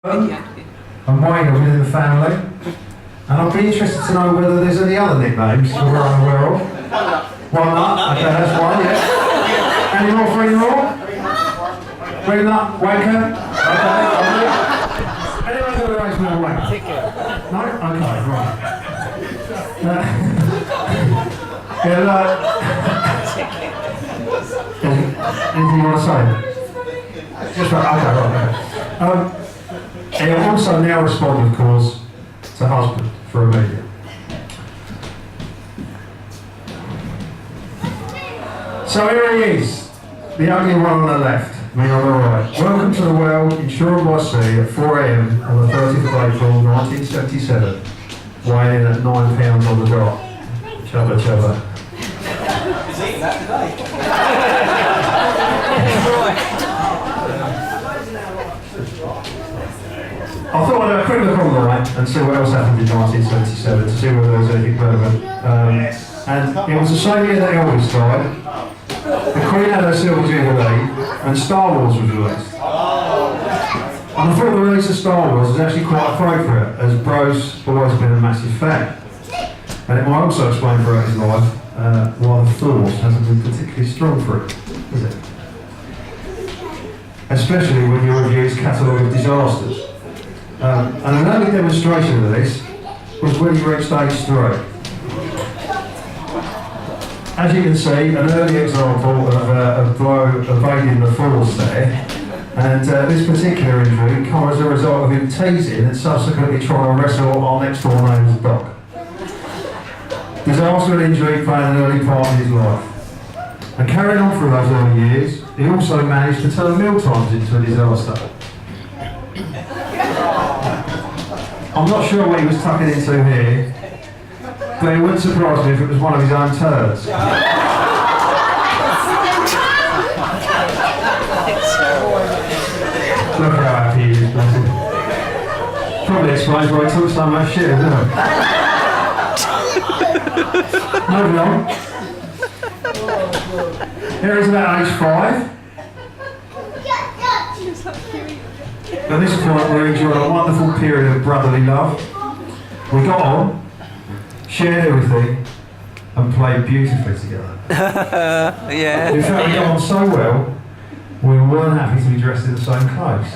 and Wayne within the family, and I'd be interested to know whether there's any other nicknames that we're unaware of. One nut, okay, that's one, yeah. Any more for any more? Green nut, wanker, okay, anyone going to raise me a wanker? No? Okay, right. Anything you want to say? Just right, okay. He also now responded, of course, to husband for Emilia. So here he is, the only one on the left, me on the right. Welcome to the world, insured by sea at 4 AM on the 30th of April 1977, weighing in at £9 on the dot. Chubba chubba. Is he that today? I thought I'd have a quick look online and see what else happened in 1977 to see whether there was anything relevant. And it was the same year that Elvis died, the Queen had her Silver Jubilee, and Star Wars was released. And I thought the release of Star Wars was actually quite appropriate, as Bro's always been a massive fan. And it might also explain throughout his life why the Force hasn't been particularly strong for him, is it? Especially when you review his catalogue of disasters. And an early demonstration of this was when he reached age 3. As you can see, an early example of a blow evading the Force there, and this particular injury comes as a result of him teasing and subsequently trying to wrestle our next door neighbour's dog. Disaster and injury played an early part in his life. And carrying on through those early years, he also managed to turn mealtimes into a disaster. I'm not sure what he was tucking into here, but it wouldn't surprise me if it was one of his own turds. Look how happy he is, bless him. Probably explains why he took so much shit, doesn't it? Moving on. Here he's about age 5. At this point we enjoyed a wonderful period of brotherly love. We got on, shared everything, and played beautifully together. Yeah. In fact, we got on so well, we weren't happy to be dressed in the same clothes.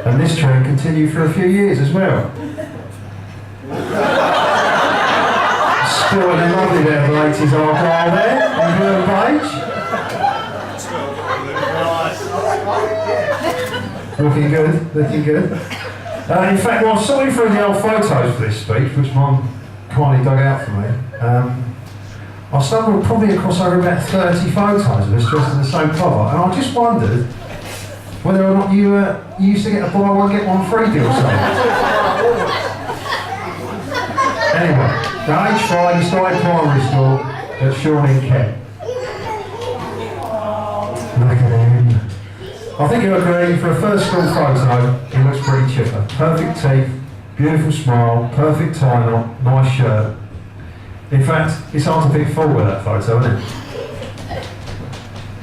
And this trend continued for a few years as well. Still a lovely bit of 80s argyle there, on her page. Looking good, looking good. In fact, while sorting through the old photos for this speech, which Mum kindly dug out for me, I stumbled probably across over about 30 photos of us dressed in the same colour, and I just wondered whether or not you used to get a buy one get one free deal or something. Anyway, at age 5 he started primary school at Shawnee in Kent. Look at him. I think you'll agree, for a first school photo, he looks pretty chipper. Perfect teeth, beautiful smile, perfect tie knot, nice shirt. In fact, it's hard to pick fault with that photo, isn't it?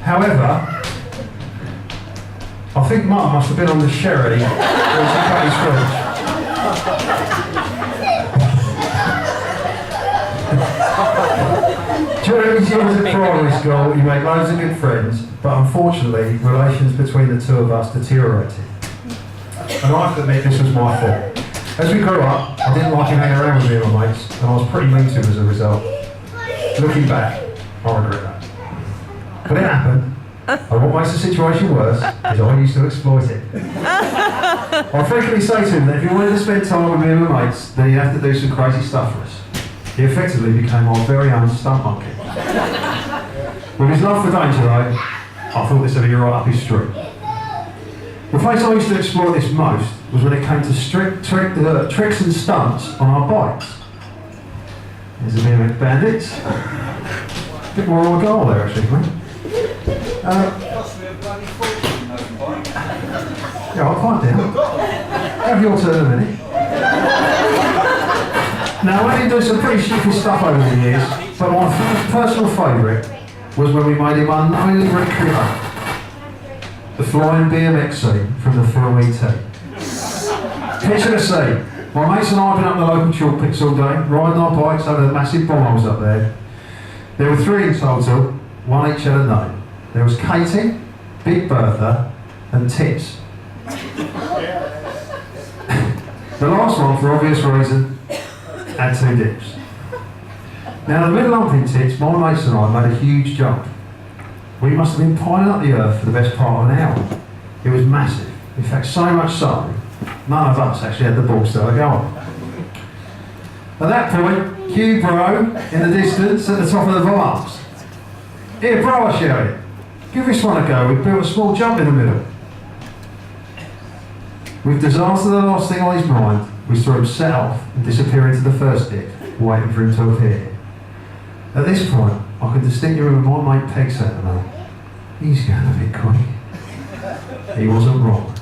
However, I think Mum must have been on the sherry when she cut his fridge. During his years at primary school, he made loads of good friends, but unfortunately, relations between the two of us deteriorated. And I have to admit, this was my fault. As we grew up, I didn't like him hanging around with me and my mates, and I was pretty mean to him as a result. Looking back, I regret that. But it happened, and what makes the situation worse is I used to exploit it. I frequently say to him that if he wanted to spend time with me and my mates, then he'd have to do some crazy stuff for us. He effectively became our very own stunt monkey. With his love for danger though, I thought this would be right up his street. The place I used to explore this most was when it came to tricks and stunts on our bikes. There's a BMX bandits. A bit more on the goal there actually, mate. Yeah, I'll find out. Have your turn in a minute. Now, we did do some pretty stupid stuff over the years, but my personal favourite was when we made him unknowingly recreate the flying BMX scene from the film E.T. Picture the scene. My mates and I have been up the local chalk pits all day, riding our bikes over the massive boreholes up there. There were 3 in total, one each had a name. There was Katie, Big Bertha, and Tits. The last one, for obvious reason, had 2 dips. Now, the middle lumping Tits, my mates and I made a huge jump. We must have been piling up the earth for the best part of an hour. It was massive. In fact, so much so, none of us actually had the balls to go on. At that point, Hugh Bro, in the distance, at the top of the vines. Here, Bro, I shouted. Give this one a go. We built a small jump in the middle. With disaster the last thing on his mind, we saw him set off and disappear into the first dip, waiting for him to appear. At this point, I could distinctly remember my mate Peg saying to me, he's going a bit quick. He wasn't wrong.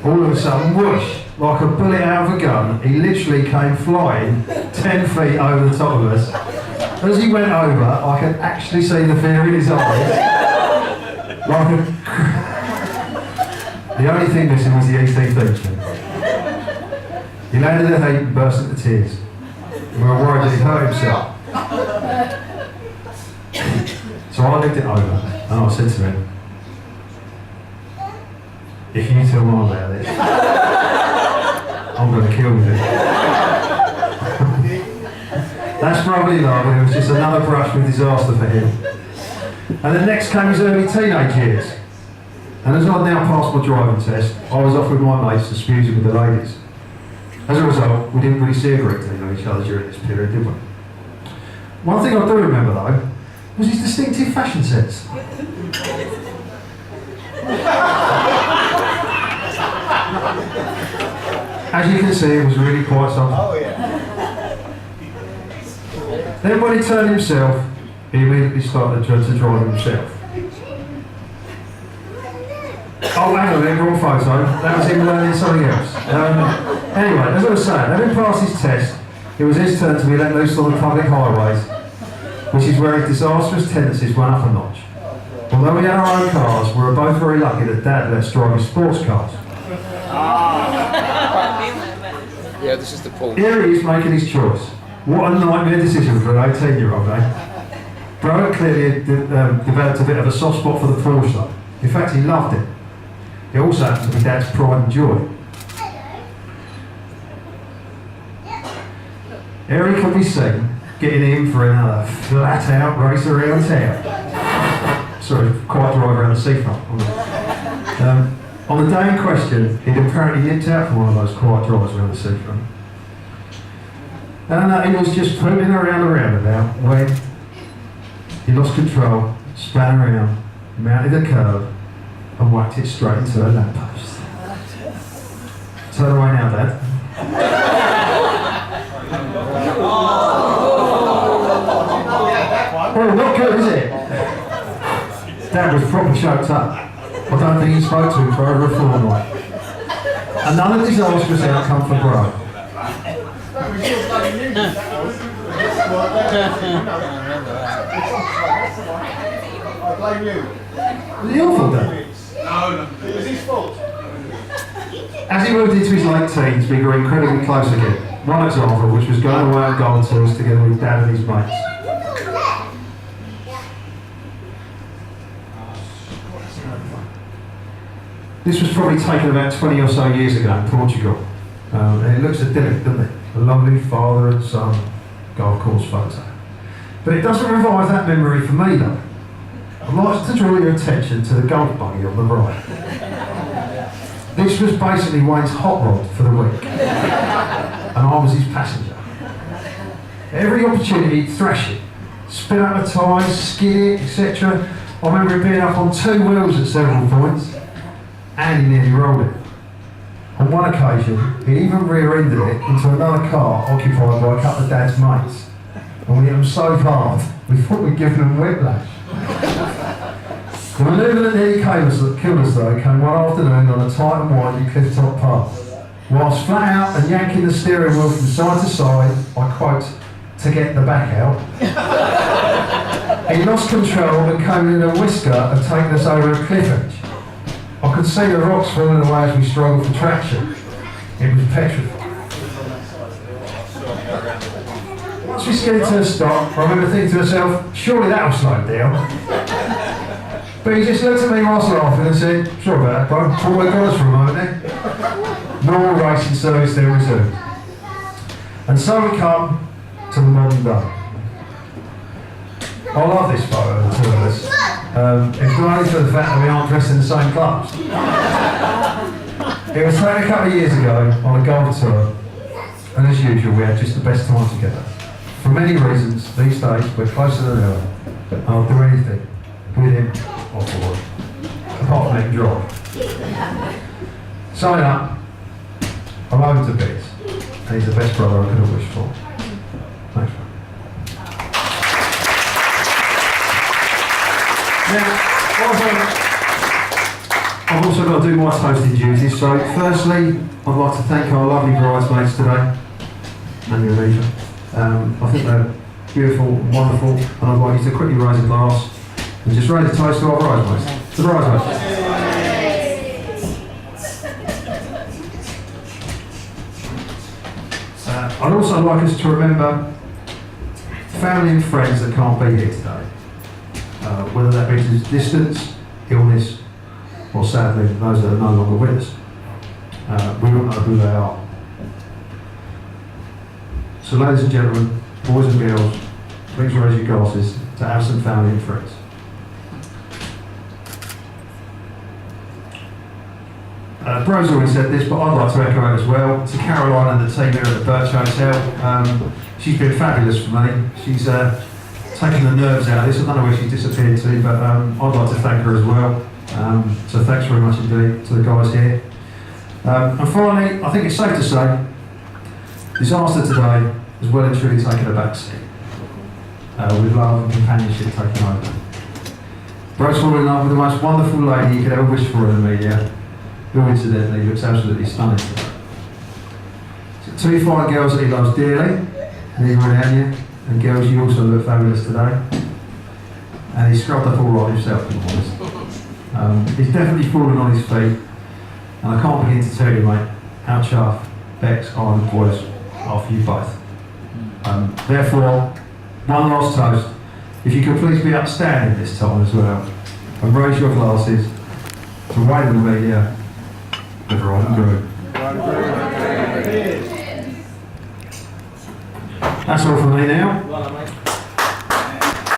All of a sudden, whoosh, like a bullet out of a gun, he literally came flying 10 feet over the top of us. As he went over, I could actually see the fear in his eyes. The only thing missing was the ET theme tune. He landed at 8 and burst into tears. We were worried that he'd hurt himself. So I looked it over and I said to him, if you tell me about this, I'm going to kill you. That's probably love, and it was just another brush with disaster for him. And then next came his early teenage years. And as I'd now passed my driving test, I was off with my mates disputing with the ladies. As a result, we didn't really see a great deal of each other during this period, did we? One thing I do remember though, was his distinctive fashion sense. As you can see, it was really quite something. Oh, yeah. Then when he turned himself, he immediately started to drive himself. Oh, hang on, wrong photo. That was him learning something else. Anyway, as I was saying, having passed his test, it was his turn to be let loose on the public highways, which is where his disastrous tendencies went up a notch. Although we had our own cars, we were both very lucky that Dad let us drive his sports cars. Yeah, this is the pool. Here he is making his choice. What a nightmare decision for an 18-year-old, eh? Bro clearly developed a bit of a soft spot for the Porsche though. In fact, he loved it. It also happened to be Dad's pride and joy. Here he could be seen getting in for another flat-out race around town. Sorry, quite drive around the seafront. On the day in question, he'd apparently nipped out for one of those quiet drives around the seafront. And he was just pooping around the roundabout when he lost control, span around, mounted a curve, and whacked it straight into a lamppost. Turn away now, Dad. Oh, not good, is it? Dad was proper choked up. I don't think he spoke to him for over a fortnight. Another disastrous outcome for Bro. I blame you. Was it your fault, Dad? No, it was his fault. As he moved into his late teens, we grew incredibly close again. One example, which was going away on golf tours together with Dad and his mates. This was probably taken about 20 or so years ago in Portugal. And it looks idyllic, doesn't it? A lovely father and son golf course photo. But it doesn't revive that memory for me though. I'd like to draw your attention to the golf buggy on the right. This was basically Wayne's hot rod for the week. And I was his passenger. Every opportunity he'd thrash it, spin up the tyres, skid it, etc. I remember it being up on 2 wheels at several points. And he nearly rolled it. On one occasion, he even rear-ended it into another car occupied by a couple of Dad's mates. And we hit them so hard, we thought we'd given them whiplash. The manoeuvre that nearly killed us though came one afternoon on a tight and windy cliff-top path. Whilst flat out and yanking the steering wheel from side to side, I quote, to get the back out, he lost control and came in a whisker and taken us over a cliff edge. I could see the rocks falling away as we struggled for traction. It was petrified. Once we skidded to a stop, I remember thinking to myself, surely that'll slow him down. But he just looked at me whilst laughing and said, sorry about that, bro. Thought we'd got us for a moment there. Normal racing service then resumed. And so we come to the modern day. I love this photo of the two of us. It's not only for the fact that we aren't dressed in the same clothes. It was taken a couple of years ago on a golf tour, and as usual we had just the best time together. For many reasons, these days we're closer than ever, and I'll do anything with him or for him, apart from letting drive. Summing up, I'm over to bits, and he's the best brother I could have wished for. Thanks, man. Now, I've also got to do my toasting duties, so firstly, I'd like to thank our lovely bridesmaids today, and Emilia. I think they're beautiful, wonderful, and I'd like you to quickly raise a glass and just raise a toast to our bridesmaids. To the bridesmaids. I'd also like us to remember family and friends that can't be here today. Whether that be distance, illness, or sadly, those that are no longer with us. We don't know who they are. So ladies and gentlemen, boys and girls, please raise your glasses to absent family and friends. Bro's already said this, but I'd like to echo it as well. To Caroline and the team here at the Birch Hotel, she's been fabulous for me. She's taken the nerves out of this. I don't know where she's disappeared to, but I'd like to thank her as well. So thanks very much indeed to the guys here. And finally, I think it's safe to say, disaster today has well and truly taken a backseat, with love and companionship taking over. Bro's fallen in love with the most wonderful lady you could ever wish for in Emilia, who incidentally looks absolutely stunning today. So two fine girls that he loves dearly, Emilia and Anya, and girls, you also look fabulous today. And he's scrubbed up all right himself, to be honest. He's definitely fallen on his feet, and I can't begin to tell you, mate, how chuffed Bex, I and the boys are for you both. Therefore, one last toast. If you could please be upstanding this time as well, and raise your glasses to Wayne and Emilia, the bride and groom. That's all from me now.